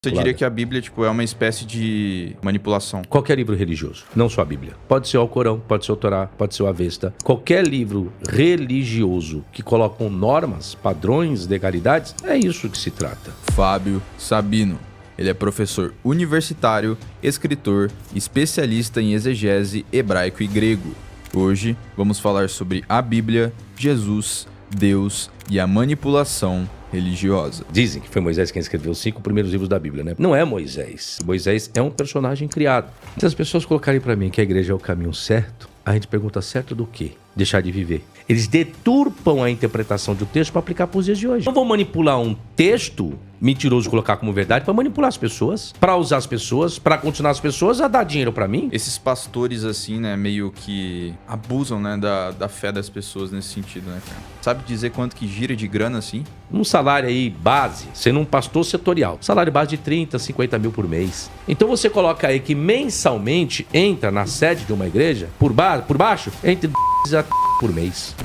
Você diria que a Bíblia, tipo, é uma espécie de manipulação? Qualquer livro religioso, não só a Bíblia. Pode ser o Alcorão, pode ser o Torá, pode ser o Avesta. Qualquer livro religioso que colocam normas, padrões, legalidades, é isso que se trata. Fábio Sabino. Ele é professor universitário, escritor, especialista em exegese hebraico e grego. Hoje vamos falar sobre a Bíblia, Jesus, Deus e a manipulação religiosa. Dizem que foi Moisés quem escreveu os 5 primeiros livros da Bíblia, né? Não é Moisés. Moisés é um personagem criado. Se as pessoas colocarem para mim que a igreja é o caminho certo, a gente pergunta certo do quê? Deixar de viver. Eles deturpam a interpretação de um texto para aplicar para os dias de hoje. Não vão manipular um texto mentiroso, colocar como verdade, para manipular as pessoas, para usar as pessoas, para continuar as pessoas a dar dinheiro para mim. Esses pastores, assim, né, meio que abusam, né, da fé das pessoas nesse sentido, né, cara? Sabe dizer quanto que gira de grana, assim? Um salário aí base, sendo um pastor setorial, salário base de 30, 50 mil por mês. Então você coloca aí que mensalmente entra na sede de uma igreja, por baixo, entre a por mês.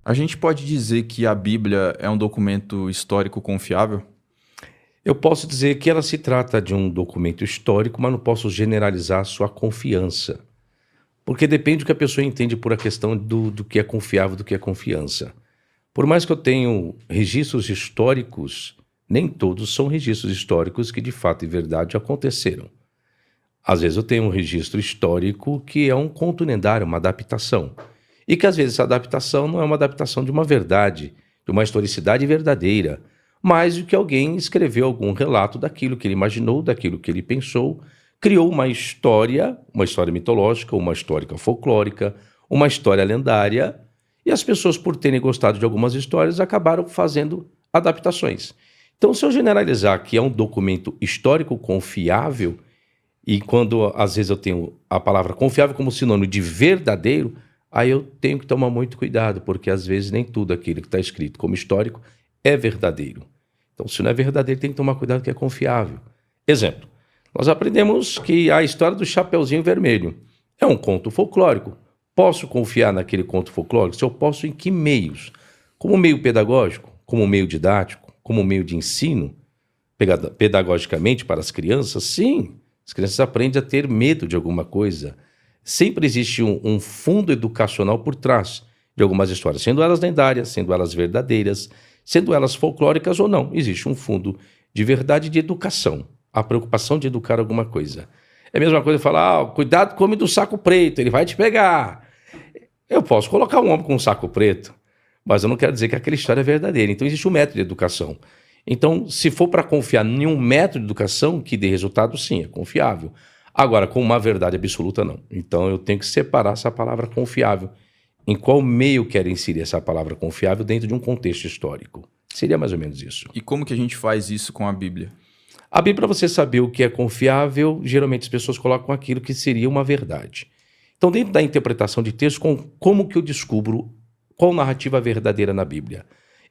A gente pode dizer que a Bíblia é um documento histórico confiável? Eu posso dizer que ela se trata de um documento histórico, mas não posso generalizar a sua confiança. Porque depende do que a pessoa entende por a questão do que é confiável, do que é confiança. Por mais que eu tenha registros históricos, nem todos são registros históricos que de fato e verdade aconteceram. Às vezes eu tenho um registro histórico que é um conto lendário, uma adaptação. E que às vezes essa adaptação não é uma adaptação de uma verdade, de uma historicidade verdadeira, mas de que alguém escreveu algum relato daquilo que ele imaginou, daquilo que ele pensou, criou uma história mitológica, uma história folclórica, uma história lendária, e as pessoas, por terem gostado de algumas histórias, acabaram fazendo adaptações. Então, se eu generalizar que é um documento histórico confiável, e quando às vezes eu tenho a palavra confiável como sinônimo de verdadeiro, aí eu tenho que tomar muito cuidado, porque às vezes nem tudo aquilo que está escrito como histórico é verdadeiro. Então, se não é verdadeiro, tem que tomar cuidado que é confiável. Exemplo, nós aprendemos que a história do Chapeuzinho Vermelho é um conto folclórico. Posso confiar naquele conto folclórico? Se eu posso, em que meios? Como meio pedagógico, como meio didático, como meio de ensino, pedagogicamente para as crianças? Sim, as crianças aprendem a ter medo de alguma coisa. Sempre existe um fundo educacional por trás de algumas histórias, sendo elas lendárias, sendo elas verdadeiras, sendo elas folclóricas ou não. Existe um fundo de verdade de educação, a preocupação de educar alguma coisa. É a mesma coisa falar, cuidado com o homem do saco preto, ele vai te pegar. Eu posso colocar um homem com um saco preto, mas eu não quero dizer que aquela história é verdadeira. Então existe um método de educação. Então, se for para confiar em um método de educação que dê resultado, sim, é confiável. Agora, com uma verdade absoluta, não. Então, eu tenho que separar essa palavra confiável. Em qual meio quero inserir essa palavra confiável dentro de um contexto histórico? Seria mais ou menos isso. E como que a gente faz isso com a Bíblia? A Bíblia, para você saber o que é confiável, geralmente as pessoas colocam aquilo que seria uma verdade. Então, dentro da interpretação de texto, como que eu descubro qual narrativa é verdadeira na Bíblia?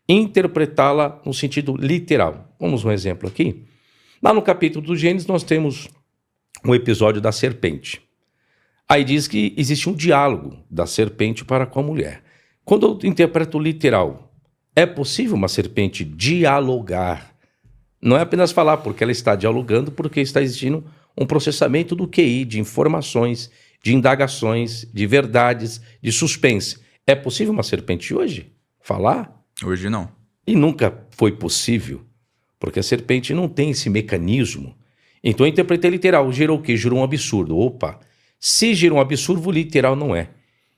Interpretá-la no sentido literal. Vamos um exemplo aqui. Lá no capítulo do Gênesis, nós temos um episódio da serpente. Aí diz que existe um diálogo da serpente para com a mulher. Quando eu interpreto literal, é possível uma serpente dialogar? Não é apenas falar porque ela está dialogando, porque está existindo um processamento do QI, de informações, de indagações, de verdades, de suspense. É possível uma serpente hoje falar? Hoje não. E nunca foi possível, porque a serpente não tem esse mecanismo. Então eu interpretei literal, gerou o quê? Gerou um absurdo. Opa, se gerou um absurdo, literal não é.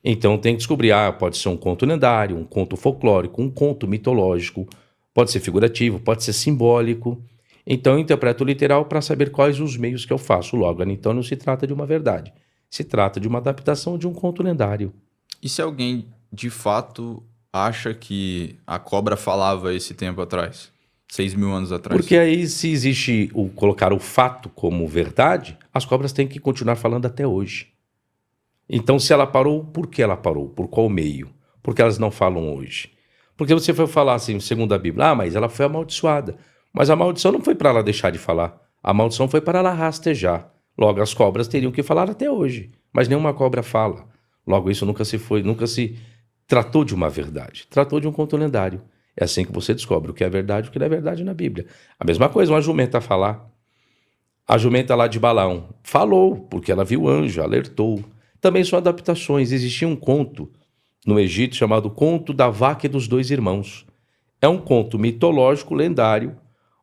Então tem que descobrir, pode ser um conto lendário, um conto folclórico, um conto mitológico, pode ser figurativo, pode ser simbólico. Então eu interpreto literal para saber quais os meios que eu faço. Logo, então não se trata de uma verdade, se trata de uma adaptação de um conto lendário. E se alguém, de fato, acha que a cobra falava esse tempo atrás? 6.000 anos atrás. Porque aí, se existe colocar o fato como verdade, as cobras têm que continuar falando até hoje. Então, se ela parou, por que ela parou? Por qual meio? Por que elas não falam hoje? Porque você foi falar assim, segundo a Bíblia, mas ela foi amaldiçoada. Mas a maldição não foi para ela deixar de falar. A maldição foi para ela rastejar. Logo, as cobras teriam que falar até hoje. Mas nenhuma cobra fala. Logo, isso nunca se tratou de uma verdade. Tratou de um conto lendário. É assim que você descobre o que é verdade e o que não é verdade na Bíblia. A mesma coisa, uma jumenta falar. A jumenta lá de Balaão falou, porque ela viu o anjo, alertou. Também são adaptações. Existia um conto no Egito chamado Conto da Vaca e dos Dois Irmãos. É um conto mitológico, lendário,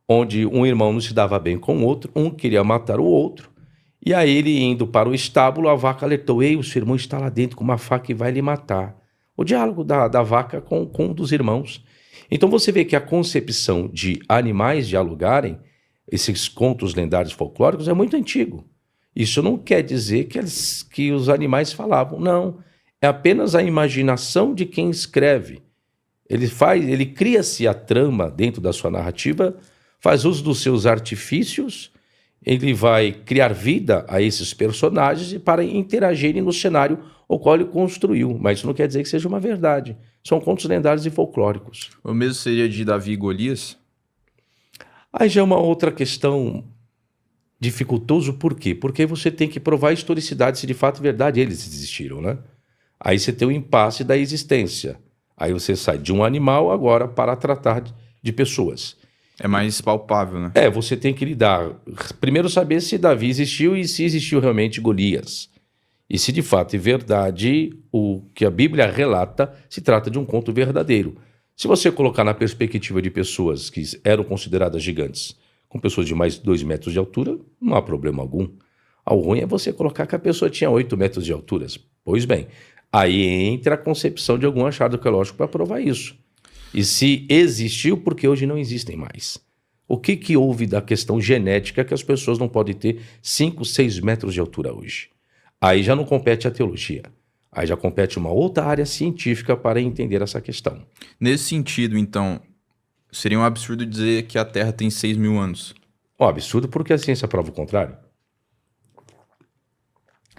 onde um irmão não se dava bem com o outro, um queria matar o outro, e aí ele indo para o estábulo, a vaca alertou: ei, o seu irmão está lá dentro com uma faca e vai lhe matar. O diálogo da vaca com um dos irmãos. Então você vê que a concepção de animais dialogarem, esses contos lendários folclóricos, é muito antigo. Isso não quer dizer que os animais falavam, não. É apenas a imaginação de quem escreve. Ele cria-se a trama dentro da sua narrativa, faz uso dos seus artifícios, ele vai criar vida a esses personagens para interagirem no cenário o qual ele construiu. Mas isso não quer dizer que seja uma verdade. São contos lendários e folclóricos. O mesmo seria de Davi e Golias? Aí já é uma outra questão dificultoso, por quê? Porque você tem que provar a historicidade, se de fato é verdade eles existiram, né? Aí você tem o impasse da existência. Aí você sai de um animal agora para tratar de pessoas. É mais palpável, né? Você tem que lidar. Primeiro saber se Davi existiu e se existiu realmente Golias. E se de fato é verdade o que a Bíblia relata, se trata de um conto verdadeiro. Se você colocar na perspectiva de pessoas que eram consideradas gigantes, com pessoas de mais de 2 metros de altura, não há problema algum. O ruim é você colocar que a pessoa tinha 8 metros de altura. Pois bem, aí entra a concepção de algum achado arqueológico para provar isso. E se existiu, porque hoje não existem mais. O que houve da questão genética que as pessoas não podem ter 5, 6 metros de altura hoje? Aí já não compete a teologia. Aí já compete uma outra área científica para entender essa questão. Nesse sentido, então, seria um absurdo dizer que a Terra tem 6.000 anos. Absurdo porque a ciência prova o contrário.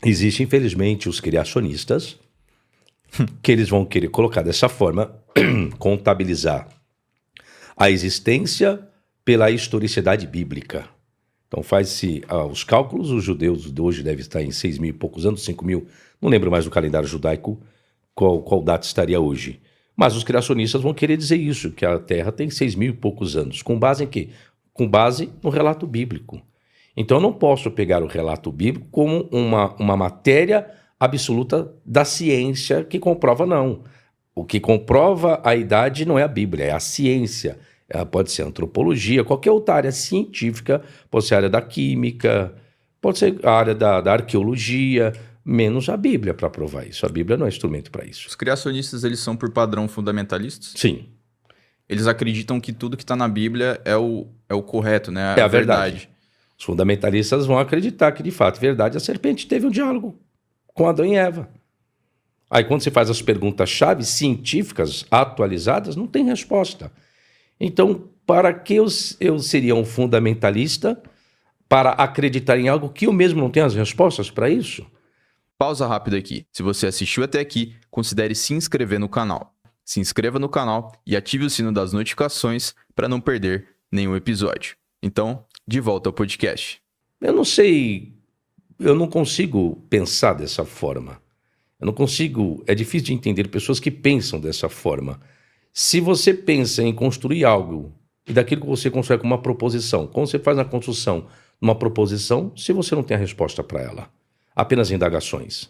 Existem, infelizmente, os criacionistas que eles vão querer colocar dessa forma, contabilizar a existência pela historicidade bíblica. Então faz-se os cálculos, os judeus de hoje devem estar em 6.000 e poucos anos, 5.000, não lembro mais do calendário judaico qual data estaria hoje. Mas os criacionistas vão querer dizer isso, que a Terra tem 6.000 e poucos anos. Com base em quê? Com base no relato bíblico. Então eu não posso pegar o relato bíblico como uma matéria absoluta da ciência que comprova, não. O que comprova a idade não é a Bíblia, é a ciência. Pode ser a antropologia, qualquer outra área científica, pode ser a área da química, pode ser a área da arqueologia, menos a Bíblia para provar isso. A Bíblia não é instrumento para isso. Os criacionistas, eles são por padrão fundamentalistas? Sim. Eles acreditam que tudo que está na Bíblia é o correto, né? É a verdade. Os fundamentalistas vão acreditar que, de fato, verdade, a serpente teve um diálogo com Adão e Eva. Aí, quando você faz as perguntas-chave científicas atualizadas, não tem resposta. Então, para que eu seria um fundamentalista para acreditar em algo que eu mesmo não tenho as respostas para isso? Pausa rápida aqui. Se você assistiu até aqui, considere se inscrever no canal. Se inscreva no canal e ative o sino das notificações para não perder nenhum episódio. Então, de volta ao podcast. Eu não sei, eu não consigo pensar dessa forma. É difícil de entender pessoas que pensam dessa forma. Se você pensa em construir algo, e daquilo que você constrói com uma proposição, como você faz na construção uma proposição, se você não tem a resposta para ela? Apenas indagações.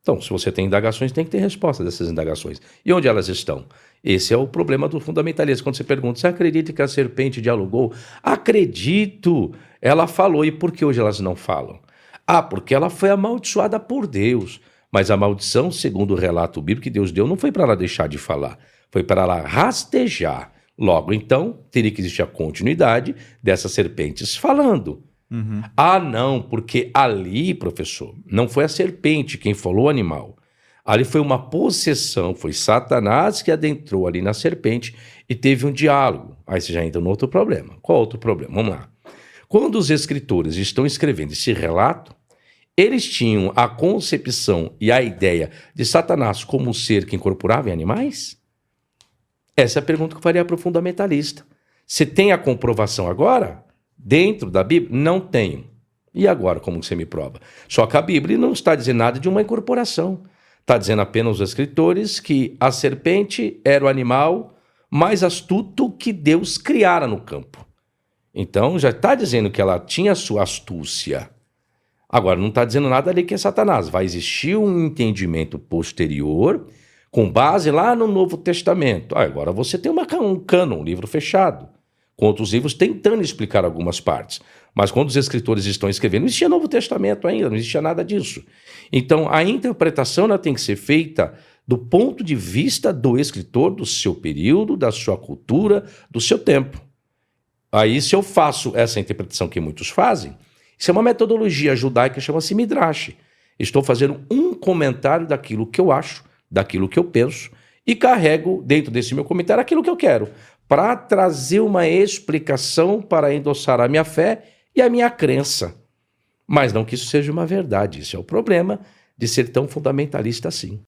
Então, se você tem indagações, tem que ter resposta dessas indagações. E onde elas estão? Esse é o problema do fundamentalismo. Quando você pergunta, você acredita que a serpente dialogou? Acredito! Ela falou. E por que hoje elas não falam? Porque ela foi amaldiçoada por Deus. Mas a maldição, segundo o relato bíblico que Deus deu, não foi para ela deixar de falar. Foi para ela rastejar. Logo, então, teria que existir a continuidade dessas serpentes falando. Uhum. Não, porque ali, professor, não foi a serpente quem falou o animal. Ali foi uma possessão, foi Satanás que adentrou ali na serpente e teve um diálogo. Aí você já entra no outro problema. Qual outro problema? Vamos lá. Quando os escritores estão escrevendo esse relato, eles tinham a concepção e a ideia de Satanás como um ser que incorporava em animais? Essa é a pergunta que eu faria para o fundamentalista. Você tem a comprovação agora? Dentro da Bíblia? Não tenho. E agora, como você me prova? Só que a Bíblia não está dizendo nada de uma incorporação. Está dizendo apenas os escritores que a serpente era o animal mais astuto que Deus criara no campo. Então já está dizendo que ela tinha sua astúcia. Agora não está dizendo nada ali que é Satanás. Vai existir um entendimento posterior com base lá no Novo Testamento. Agora você tem um cânon, um livro fechado, com outros livros tentando explicar algumas partes. Mas quando os escritores estão escrevendo, não existia Novo Testamento ainda, não existia nada disso. Então a interpretação ela tem que ser feita do ponto de vista do escritor, do seu período, da sua cultura, do seu tempo. Aí se eu faço essa interpretação que muitos fazem, isso é uma metodologia judaica, chama-se Midrash. Estou fazendo um comentário daquilo que eu acho, daquilo que eu penso, e carrego dentro desse meu comentário aquilo que eu quero, para trazer uma explicação para endossar a minha fé e a minha crença. Mas não que isso seja uma verdade, isso é o problema de ser tão fundamentalista assim.